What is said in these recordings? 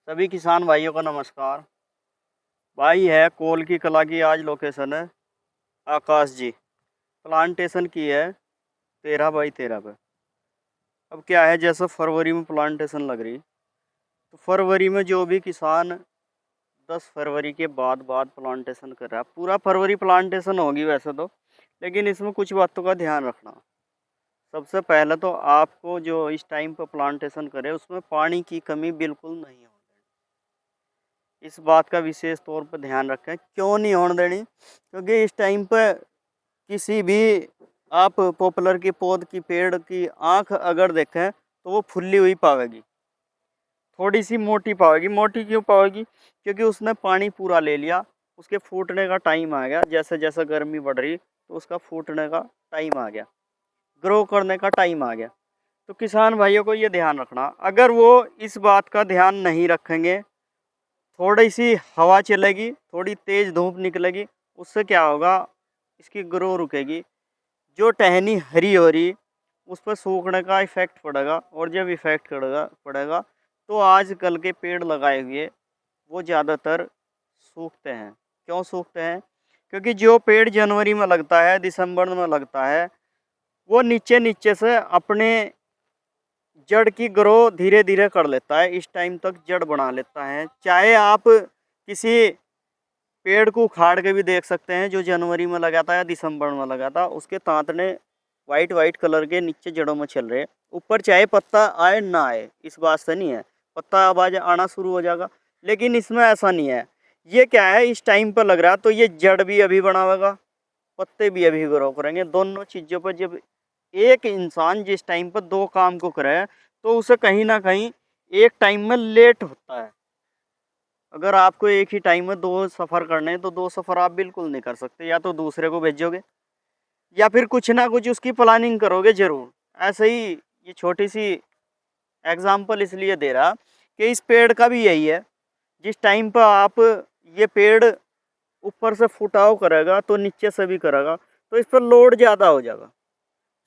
सभी किसान भाइयों का नमस्कार। भाई है कोल की कला की आज लोकेशन है आकाश जी। प्लांटेशन की है 13 बाई 13 पे। अब क्या है, जैसे फरवरी में प्लांटेशन लग रही, तो फरवरी में जो भी किसान 10 फरवरी के बाद प्लांटेशन कर रहा है, पूरा फरवरी प्लांटेशन होगी वैसे तो, लेकिन इसमें कुछ बातों का ध्यान रखना। सबसे पहले तो आपको जो इस टाइम पर प्लांटेशन करे उसमें पानी की कमी बिल्कुल नहीं हो, इस बात का विशेष तौर पर ध्यान रखें। क्यों नहीं होने देनी? क्योंकि इस टाइम पर किसी भी आप पॉपुलर की पौध की पेड़ की आंख अगर देखें तो वो फुल्ली हुई पावेगी, थोड़ी सी मोटी पावेगी। मोटी क्यों पावेगी? क्योंकि उसने पानी पूरा ले लिया, उसके फूटने का टाइम आ गया। जैसे जैसे गर्मी बढ़ रही तो उसका फूटने का टाइम आ गया, ग्रो करने का टाइम आ गया। तो किसान भाइयों को ये ध्यान रखना, अगर वो इस बात का ध्यान नहीं रखेंगे, थोड़ी सी हवा चलेगी, थोड़ी तेज़ धूप निकलेगी, उससे क्या होगा, इसकी ग्रो रुकेगी। जो टहनी हरी हो रही उस पर सूखने का इफेक्ट पड़ेगा, और जब इफेक्ट पड़ेगा तो आजकल के पेड़ लगाए हुए वो ज़्यादातर सूखते हैं। क्यों सूखते हैं? क्योंकि जो पेड़ जनवरी में लगता है, दिसंबर में लगता है, वो नीचे नीचे से अपने जड़ की ग्रो धीरे धीरे कर लेता है, इस टाइम तक जड़ बना लेता है। चाहे आप किसी पेड़ को उखाड़ के भी देख सकते हैं, जो जनवरी में लगा था या दिसंबर में लगा था, उसके तांतने वाइट वाइट कलर के नीचे जड़ों में चल रहे हैं। ऊपर चाहे पत्ता आए ना आए, इस बात से नहीं है, पत्ता आवाज आना शुरू हो जाएगा, लेकिन इसमें ऐसा नहीं है। ये क्या है, इस टाइम पर लग रहा है तो ये जड़ भी अभी बनावेगा, पत्ते भी अभी ग्रो करेंगे। दोनों चीज़ों पर जब एक इंसान जिस टाइम पर दो काम को करे तो उसे कहीं ना कहीं एक टाइम में लेट होता है। अगर आपको एक ही टाइम में दो सफ़र करने हैं तो दो सफ़र आप बिल्कुल नहीं कर सकते, या तो दूसरे को भेजोगे या फिर कुछ ना कुछ उसकी प्लानिंग करोगे ज़रूर। ऐसे ही ये छोटी सी एग्जाम्पल इसलिए दे रहा कि इस पेड़ का भी यही है। जिस टाइम पर आप ये पेड़ ऊपर से फुटाव करेगा तो नीचे से भी करेगा, तो इस पर लोड ज़्यादा हो जाएगा।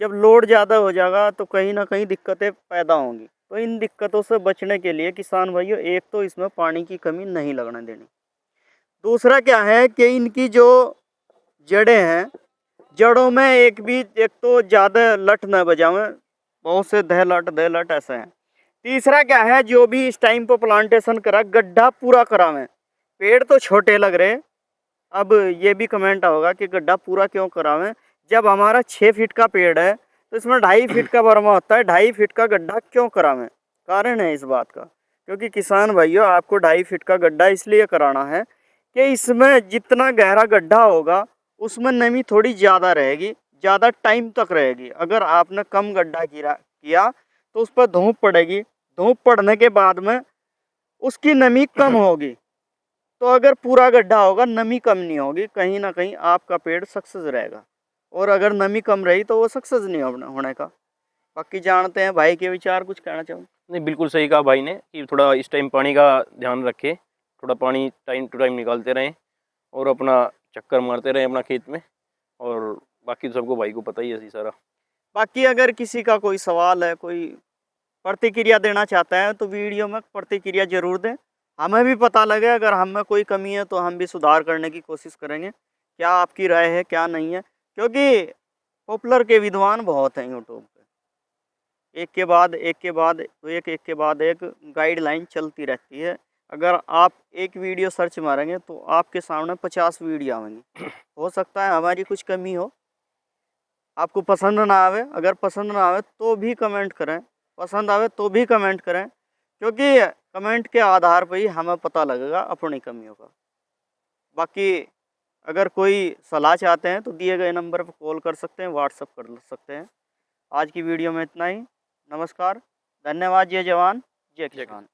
जब लोड ज़्यादा हो जाएगा तो कहीं ना कहीं दिक्कतें पैदा होंगी। तो इन दिक्कतों से बचने के लिए किसान भाइयों, एक तो इसमें पानी की कमी नहीं लगने देनी। दूसरा क्या है कि इनकी जो जड़ें हैं, जड़ों में एक तो ज़्यादा लट न बजावें, बहुत से दह लट ऐसे हैं। तीसरा क्या है, जो भी इस टाइम पर प्लांटेशन करा गड्ढा पूरा करावें। पेड़ तो छोटे लग रहे हैं, अब ये भी कमेंट होगा कि गड्ढा पूरा क्यों करावें, जब हमारा 6 फीट का पेड़ है तो इसमें 2.5 फीट का बर्मा होता है, 2.5 फीट का गड्ढा क्यों करावें? कारण है इस बात का, क्योंकि किसान भाइयों आपको 2.5 फीट का गड्ढा इसलिए कराना है कि इसमें जितना गहरा गड्ढा होगा उसमें नमी थोड़ी ज़्यादा रहेगी, ज़्यादा टाइम तक रहेगी। अगर आपने कम गड्ढा किया तो उस पर धूप पड़ेगी, धूप पड़ने के बाद में उसकी नमी कम होगी। तो अगर पूरा गड्ढा होगा नमी कम नहीं होगी, कहीं ना कहीं आपका पेड़ सक्सेस रहेगा, और अगर नमी कम रही तो वो सक्सेस नहीं होने का। बाकी जानते हैं भाई के विचार, कुछ कहना चाहूँ? नहीं, बिल्कुल सही कहा भाई ने कि थोड़ा इस टाइम पानी का ध्यान रखे, थोड़ा पानी टाइम टू टाइम निकालते रहें और अपना चक्कर मारते रहें अपना खेत में। और बाकी तो सबको भाई को पता ही है सारा। बाकी अगर किसी का कोई सवाल है, कोई प्रतिक्रिया देना चाहता है तो वीडियो में प्रतिक्रिया जरूर दें, हमें भी पता लगे। अगर हम में कोई कमी है तो हम भी सुधार करने की कोशिश करेंगे। क्या आपकी राय है, क्या नहीं है? क्योंकि पॉपुलर के विद्वान बहुत हैं यूट्यूब पे, एक के बाद एक गाइडलाइन चलती रहती है। अगर आप एक वीडियो सर्च मारेंगे तो आपके सामने 50 वीडियो आएंगी। हो सकता है हमारी कुछ कमी हो, आपको पसंद ना आवे। अगर पसंद ना आवे तो भी कमेंट करें, पसंद आवे तो भी कमेंट करें, क्योंकि कमेंट के आधार पर ही हमें पता लगेगा अपनी कमियों का। बाकी अगर कोई सलाह चाहते हैं तो दिए गए नंबर पर कॉल कर सकते हैं, व्हाट्सअप कर सकते हैं। आज की वीडियो में इतना ही। नमस्कार, धन्यवाद। जय जवान जय किसान।